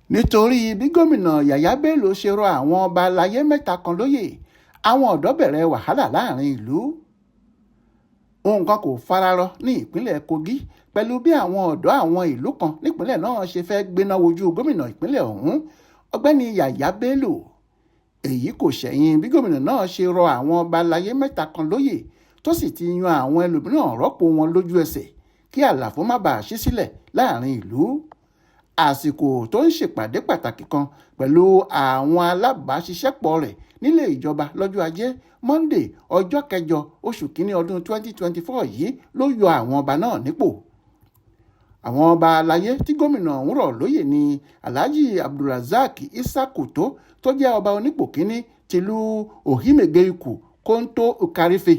nítorí bí gómìnà Yàyà Bello ṣe rọ àwọn ọba aláyé mẹ́ta kan lóyè, àwọn ọ̀dọ́ bẹ̀rẹ̀ wàhálà láàrin ìlú. Nǹkan kò fararọ ní ìpínlẹ̀ Kogi pẹ̀lú bí àwọn ọ̀dọ́ àwọn ìlú kan nípínlẹ̀ náà ṣe fẹ́ gbéná wojú gómìnà ìpínlẹ̀ ọ̀hún, ọ̀gbẹ́ni Yàyà Bello. Èyí kò ṣẹ̀yìn bí gómìnà náà ṣe rọ àwọn ọba aláyé mẹ́ta kan lóyè tó sì ti yan àwọn ẹlòmíràn rọ́pò wọn lójú ẹsẹ̀ kí àlàfo má bàa ṣí sílẹ̀ láàrin ìlú. Àsìkò tó ń ṣèpàdé pàtàkì kan pẹ̀lú àwọn alábàáṣiṣẹ́pọ̀ rẹ̀ nílé ìjọba lọ́jọ́ ajé Monday ọjọ́ 8 oṣù kínní ọdún 2024 yìí ló yọ àwọn ọba náà nípò. Àwọn ọba aláyé tí gómìnà ọ̀hún rọ̀ lóyè ni Alhaji Abdulrasaq Isakuto tó jẹ́ ọba onípò kínní tìlú Ohimege-Ikù Konto Ukarife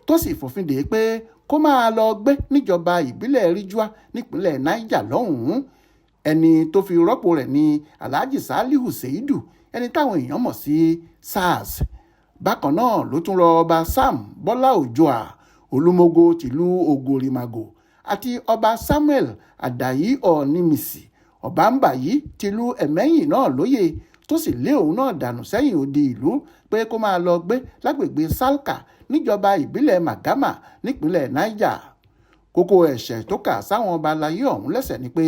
tó sì fòfin dè pé kó máa lọ gbé níjọba ìbílẹ̀ Rijua nípínlẹ̀ Niger lọ́hùn-ún. Ẹni tó fi rọ́pò rẹ̀ ni Alhaji Salihu Seidu, ẹni táwọn èèyàn mọ̀ sí SARS. Bákan náà ló tún rọ ọba Sam Bọ́lá Òjòà Olúmọgò tìlú Ogorimago àti ọba Samuel Adayi Ọ̀nìmísì Ọ̀bánbàyí tìlú Ẹ̀mẹ́yìn náà lóyè tó sì lé òun náà dànù sẹ́yìn odi ìlú pé kó máa lọ gbé lágbègbè Salka níjọba ìbílẹ̀ Magama nípínlẹ̀ Niger. Kókó ẹ̀ṣẹ̀ tó kà sáwọn ọba aláyé ọ̀hún lẹ́sẹ̀ ni pé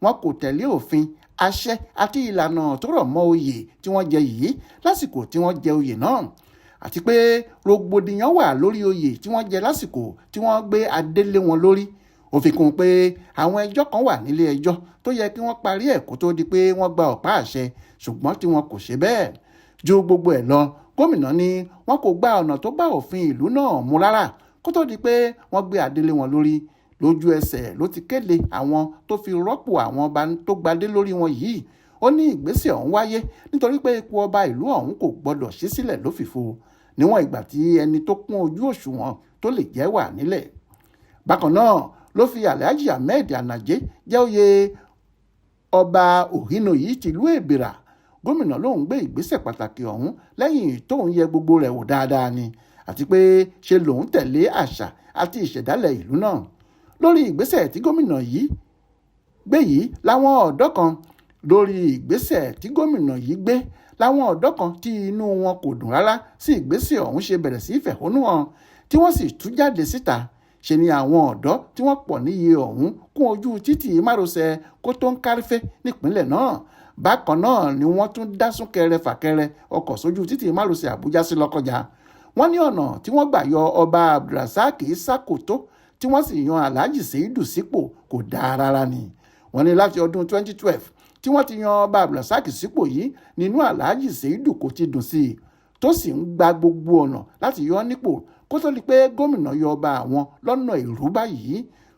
wọn kò tẹ̀lé òfin, àṣẹ àti ìlànà tó rọ̀ mọ́ oyè tí wọ́n jẹ yìí lásìkò tí wọ́n jẹ oyè náà, àti pé rògbòdìyàn wà lórí oyè tí wọ́n jẹ lásìkò tí wọ́n gbé adé lé wọn lórí. Ó fi kún pé àwọn ẹjọ́ kan wà nílé ẹjọ́ tó yẹ kí wọ́n parí ẹ̀ kó tó di pé wọ́n gba ọ̀pá àṣẹ, ṣùgbọ́n tí wọn kò ṣe bẹ́ẹ̀. Ju gbogbo ẹ̀ lọ, gómìnà ní wọn kò gba ọ̀nà tó bá òfin ìlú náà mu rárá kó tó di pé wọ́n gbé adé lé wọn lórí. Lójú ẹsẹ̀ ló ti kéde àwọn tó fi rọ́pò àwọn ọba tó gbadé lórí wọn yìí. Ó ní ìgbésẹ̀ ọ̀hún wáyé nítorí pé ipò ọba ìlú ọ̀hún kò gbọdọ̀ ṣí sílẹ̀ lófìfo níwọ̀n ìgbà tí ẹni tó kún ojú òṣùwọ̀n tó lè jẹ́ wà nílẹ̀. Bákan náà ló fi Alhaji Ahmed Anaje jẹ́ oyè ọba Ohino yìí tìlú Èbìrà. Gómìnà lòun gbé ìgbésẹ̀ pàtàkì ọ̀hún lẹ́yìn tóun yẹ gbogbo rẹ̀ wò dáadáa ni, àti pé ṣe lòun tẹ̀lé àṣà àti ìṣẹ̀dálẹ̀ ìlú náà. Lórí ìgbésẹ̀ tí gómìnà yìí gbé yìí láwọn ọ̀dọ́ kan tí inú wọn kò dùn rárá sí ìgbésẹ̀ ọ̀hún ṣe bẹ̀rẹ̀ sí Ifẹhonu hàn tí wọ́n sì tú jáde síta. Ṣe ni àwọn ọ̀dọ́ tí wọ́n pọ̀ níye ọ̀hún kún ojú títì márosẹ̀ Kotonkarife nípínlẹ̀ náà. Bákan náà ni wọ́n tún dá súnkẹrẹ fàkẹrẹ ọkọ̀ sójú títì márosẹ̀ Àbújá sí Lọ́kọ́jà. Wọ́n ní ọ̀nà tí wọ́n gbà yọ ọba Abdulrasaq Isakuto tí wọ́n sì yan Alhaji Seidu sípò kò dáa rárá ni. Wọ́n ní láti ọdún 2012 tí wọ́n ti yan ọba Abdulrasaq sípò yìí nínú Alhaji Seidu kò ti dùn sí i tó sì ń gba gbogbo ọ̀nà láti yọ nípò kó tó di pé gómìnà yọ ọba àwọn lọ́nà ìrú báyìí.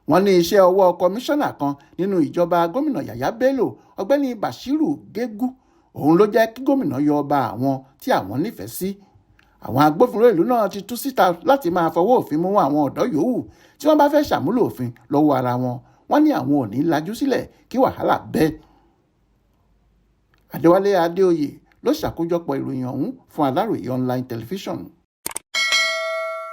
Wọ́n ní iṣẹ́ ọwọ́ kọmíṣánná kan nínú ìjọba gómìnà Yàyà Bello, ọ̀gbẹ́ni Bashiru Gegu, òun ló jẹ́ kí gómìnà yọ ọba àwọn tí àwọn nífẹ̀ẹ́ sí. Àwọn agbófinró ìlú náà ti tú síta láti máa fọwọ́ òfin mú àwọn ọ̀dọ́ yòówù tí wọ́n bá fẹ́ ṣàmúlò òfin lọ́wọ́ ara wọn. Wọ́n ní àwọn ò ní lajú sílẹ̀ kí wàhálà bẹ́. Adéwálé Adéoyè ló ṣàkójọpọ̀ ìròyìn ọ̀hún fún Aláròyé online television.